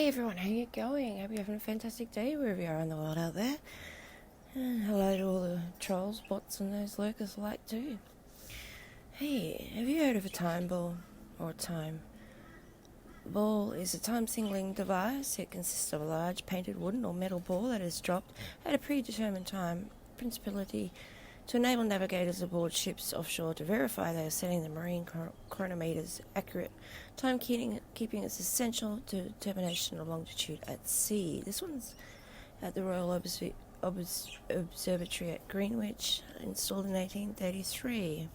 Hey everyone, how you going? Hope you're having a fantastic day wherever you are in the world out there. And hello to all the trolls, bots and those lurkers alike too. Hey, have you heard of a time ball or a time? Ball is a time signaling device. It consists of a large painted wooden or metal ball that is dropped at a predetermined time, principally to enable navigators aboard ships offshore to verify they are setting the marine chronometers accurate. Timekeeping is essential to determination of longitude at sea. This one's at the Royal Observatory at Greenwich, installed in 1833.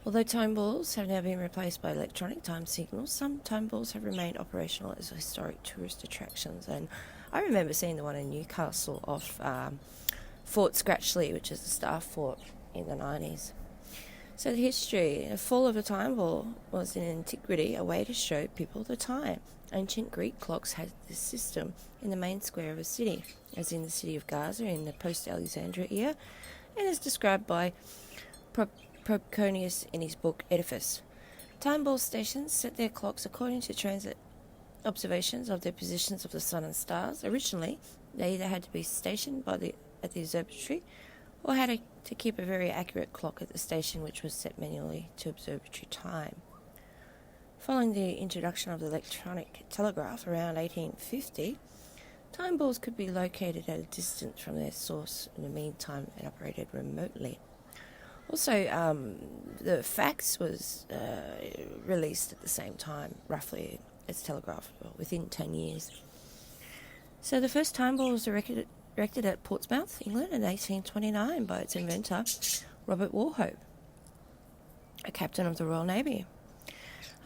Although time balls have now been replaced by electronic time signals, some time balls have remained operational as historic tourist attractions. And I remember seeing the one in Newcastle off Fort Scratchley, which is the Staff Fort in the 90s. So the history, the fall of a time ball was in antiquity a way to show people the time. Ancient Greek clocks had this system in the main square of a city, as in the city of Gaza in the post-Alexandria era, and as described by Proconius in his book Edifice. Time ball stations set their clocks according to transit observations of the positions of the sun and stars. Originally, they either had to be stationed at the observatory or had to keep a very accurate clock at the station, which was set manually to observatory time. Following the introduction of the electronic telegraph around 1850, time balls could be located at a distance from their source. In the meantime, it operated remotely. Also, the fax was released at the same time, roughly as telegraph, within 10 years. So the first time ball was erected at Portsmouth, England in 1829 by its inventor, Robert Warhope, a captain of the Royal Navy.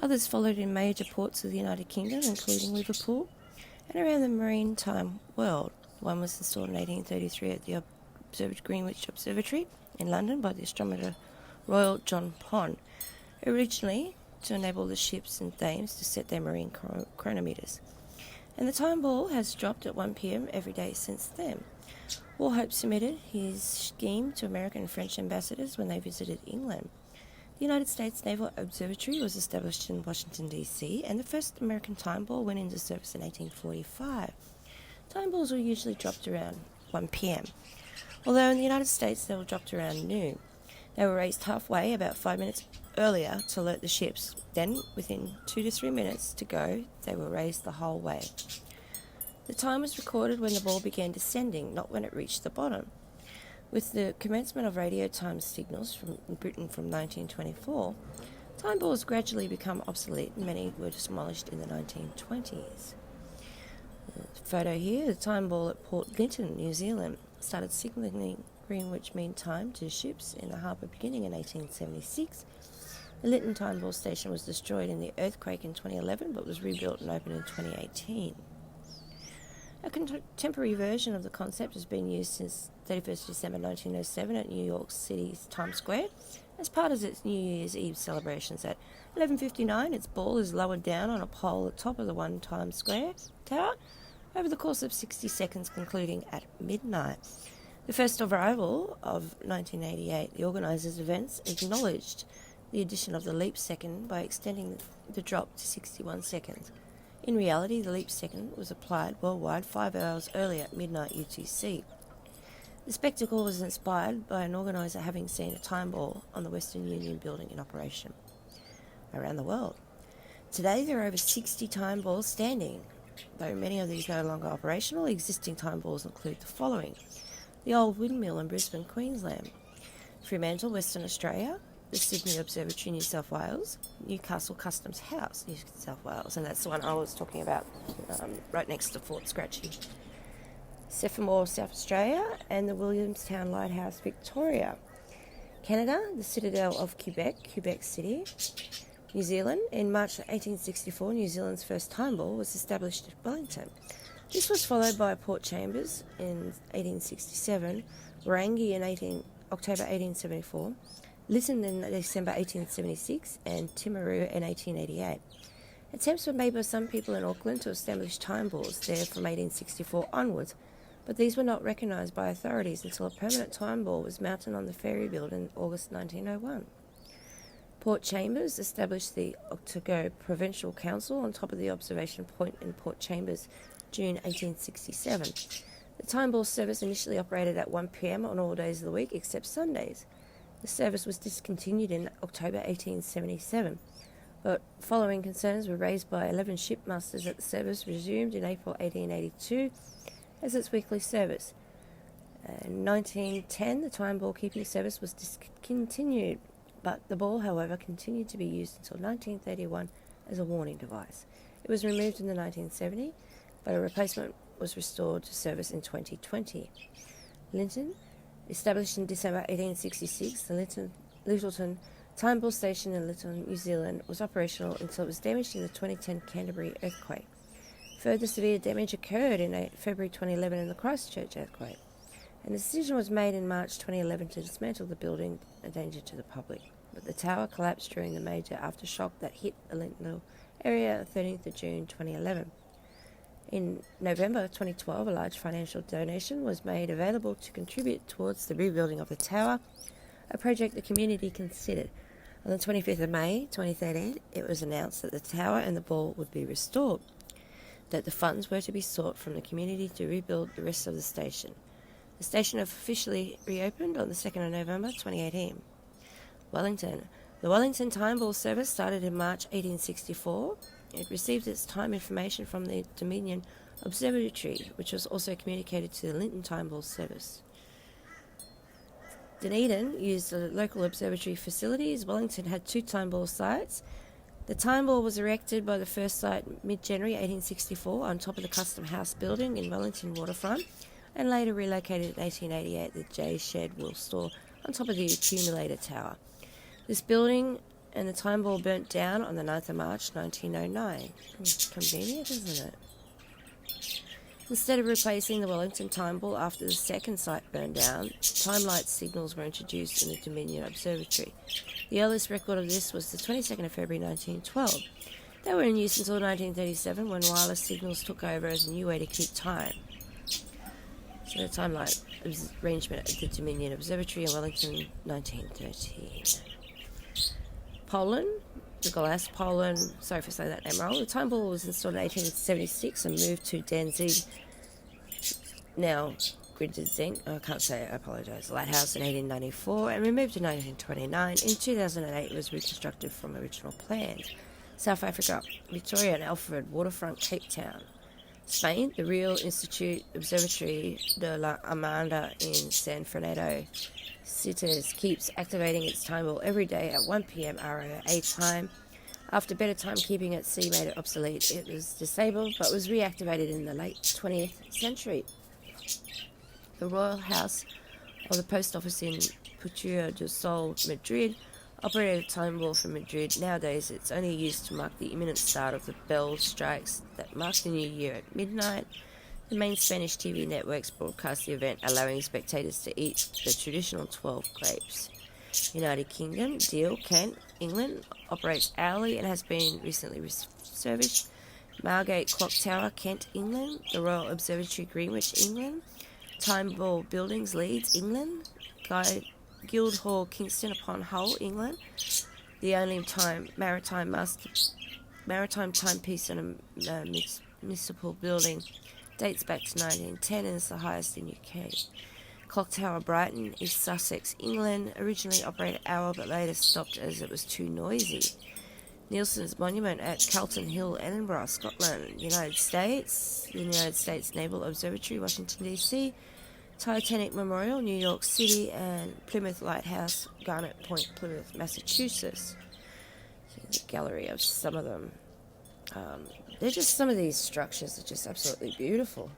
Others followed in major ports of the United Kingdom, including Liverpool, and around the maritime world. One was installed in 1833 at the Greenwich Observatory in London by the astronomer Royal John Pond, originally to enable the ships and Thames to set their marine chronometers. And the time ball has dropped at 1 p.m. every day since then. Warhope submitted his scheme to American and French ambassadors when they visited England. The United States Naval Observatory was established in Washington, D.C., and the first American time ball went into service in 1845. Time balls were usually dropped around 1 p.m., although in the United States they were dropped around noon. They were raised halfway, about 5 minutes earlier, to alert the ships. Then, within 2 to 3 minutes to go, they were raised the whole way. The time was recorded when the ball began descending, not when it reached the bottom. With the commencement of radio time signals in Britain from 1924, time balls gradually become obsolete and many were demolished in the 1920s. The photo here, the time ball at Port Lytton, New Zealand, started signalling Greenwich Mean Time to ships in the harbour beginning in 1876. The Lytton Time Ball Station was destroyed in the earthquake in 2011 but was rebuilt and opened in 2018. A contemporary version of the concept has been used since 31st December 1907 at New York City's Times Square as part of its New Year's Eve celebrations. At 11:59, its ball is lowered down on a pole at the top of the One Times Square tower over the course of 60 seconds, concluding at midnight. The first arrival of 1988, the organisers' events acknowledged the addition of the leap second by extending the drop to 61 seconds. In reality, the leap second was applied worldwide 5 hours earlier at midnight UTC. The spectacle was inspired by an organiser having seen a time ball on the Western Union building in operation around the world. Today, there are over 60 time balls standing. Though many of these are no longer operational, existing time balls include the following: the Old Windmill in Brisbane, Queensland; Fremantle, Western Australia; the Sydney Observatory, New South Wales; Newcastle Customs House, New South Wales, and that's the one I was talking about, right next to Fort Scratchy; Sephirmore, South Australia; and the Williamstown Lighthouse, Victoria; Canada, the Citadel of Quebec, Quebec City; New Zealand. In March 1864, New Zealand's first time ball was established at Wellington. This was followed by Port Chambers in 1867, Warangah in October 1874, Lytton in December 1876, and Timaru in 1888. Attempts were made by some people in Auckland to establish time balls there from 1864 onwards, but these were not recognised by authorities until a permanent time ball was mounted on the ferry build in August 1901. Port Chambers established the Otago Provincial Council on top of the observation point in Port Chambers, June 1867. The time ball service initially operated at 1 p.m. on all days of the week except Sundays. The service was discontinued in October 1877, but following concerns were raised by 11 shipmasters that the service resumed in April 1882 as its weekly service. In 1910, the time ball keeping service was discontinued, but the ball, however, continued to be used until 1931 as a warning device. It was removed in the 1970s, but a replacement was restored to service in 2020. Lytton, established in December 1866, the Lyttelton Time Ball Station in Lytton, New Zealand, was operational until it was damaged in the 2010 Canterbury earthquake. Further severe damage occurred in February 2011 in the Christchurch earthquake. A decision was made in March 2011 to dismantle the building, a danger to the public, but the tower collapsed during the major aftershock that hit the Lytton area on 13th of June 2011. In November 2012, a large financial donation was made available to contribute towards the rebuilding of the tower, a project the community considered. On the 25th of May 2013, it was announced that the tower and the ball would be restored, that the funds were to be sought from the community to rebuild the rest of the station. The station officially reopened on the 2nd of November 2018. Wellington. The Wellington Time Ball service started in March 1864. It received its time information from the Dominion Observatory, which was also communicated to the Lytton Time Ball service. Dunedin used the local observatory facilities. Wellington had 2 time ball sites. The time ball was erected by the first site mid-January 1864 on top of the Custom House building in Wellington waterfront, and later relocated in 1888 at the J Shed Wool Store on top of the accumulator tower. This building and the time ball burnt down on the 9th of March 1909. Convenient, isn't it? Instead of replacing the Wellington time ball after the second site burned down, time light signals were introduced in the Dominion Observatory. The earliest record of this was the 22nd of February 1912. They were in use until 1937 when wireless signals took over as a new way to keep time. So the time light arrangement at the Dominion Observatory in Wellington, 1913. Poland, the glass Poland, sorry for saying that name wrong. The time ball was installed in 1876 and moved to Danzig, now Grindenzinc, I can't say it, I apologise, Lighthouse in 1894 and removed in 1929. In 2008 it was reconstructed from original plans. South Africa, Victoria and Alfred, Waterfront, Cape Town. Spain, the Real Institute Observatory de la Armada in San Fernando Cities keeps activating its time ball every day at 1 p.m. ROA time. After better timekeeping at sea made it obsolete, it was disabled but was reactivated in the late 20th century. The Royal House of the Post Office in Puerto del Sol, Madrid, operated a time ball from Madrid. Nowadays, it's only used to mark the imminent start of the bell strikes that mark the new year at midnight. The main Spanish TV networks broadcast the event, allowing spectators to eat the traditional 12 grapes. United Kingdom, Deal, Kent, England, operates hourly and has been recently refurbished. Margate Clock Tower, Kent, England. The Royal Observatory, Greenwich, England. Time Ball Buildings, Leeds, England. Guildhall, Kingston upon Hull, England. The only maritime timepiece in a municipal building dates back to 1910 and is the highest in UK. Clock Tower, Brighton, East Sussex, England. Originally operated hour but later stopped as it was too noisy. Nielsen's Monument at Calton Hill, Edinburgh, Scotland, United States. The United States Naval Observatory, Washington, D.C. Titanic Memorial, New York City, and Plymouth Lighthouse, Garnet Point, Plymouth, Massachusetts. So the gallery of some of them. They're just, some of these structures are just absolutely beautiful.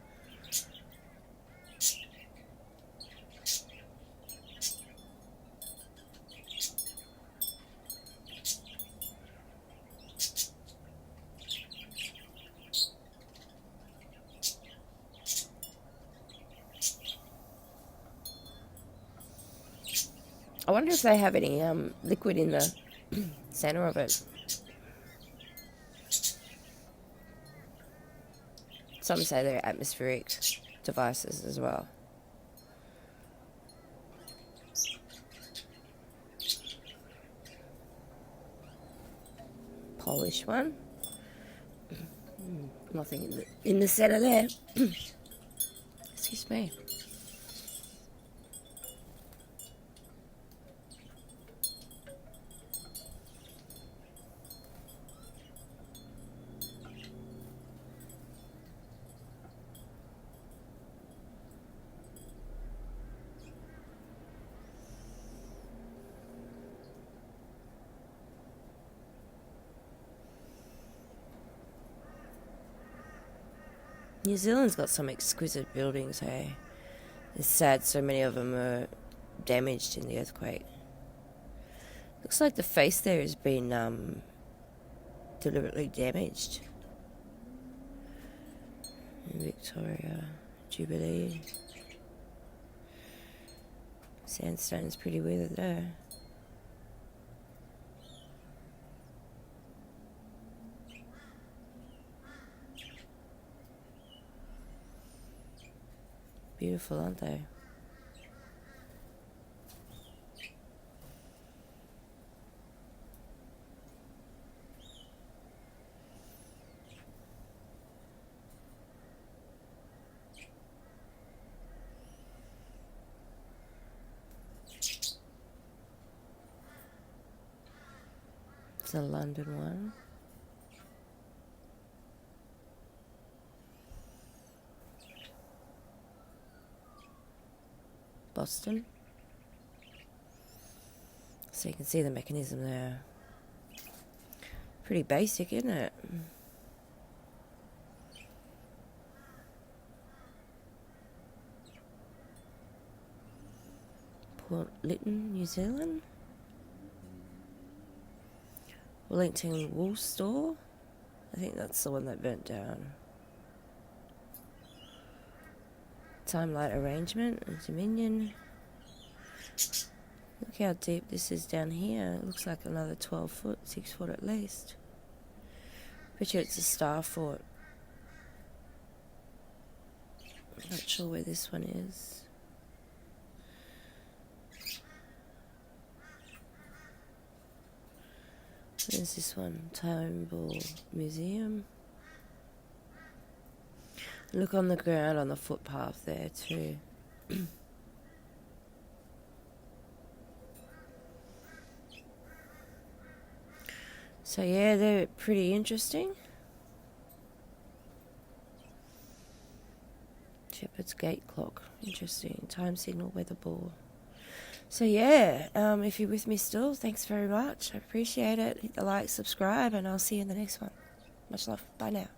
I wonder if they have any liquid in the center of it. Some say they're atmospheric devices as well. Polish one. Nothing in the centre there. Excuse me. New Zealand's got some exquisite buildings, hey? It's sad so many of them are damaged in the earthquake. Looks like the face there has been deliberately damaged. Victoria, Jubilee. Sandstone's pretty withered there. Beautiful, aren't they? It's a London one. Boston. So you can see the mechanism there. Pretty basic, isn't it? Port Lytton, New Zealand. Wellington Wool Store. I think that's the one that burnt down. Timelight arrangement and Dominion. Look how deep this is down here. It looks like another 12 foot, 6 foot at least. Bet you it's a star fort. Not sure where this one is. Where's this one? Turnbull Museum. Look on the ground on the footpath there too. So yeah, they're pretty interesting. Shepherd's Gate clock, interesting. Time signal, weather ball. So yeah, if you're with me still, thanks very much. I appreciate it. Hit the like, subscribe, and I'll see you in the next one. Much love. Bye now.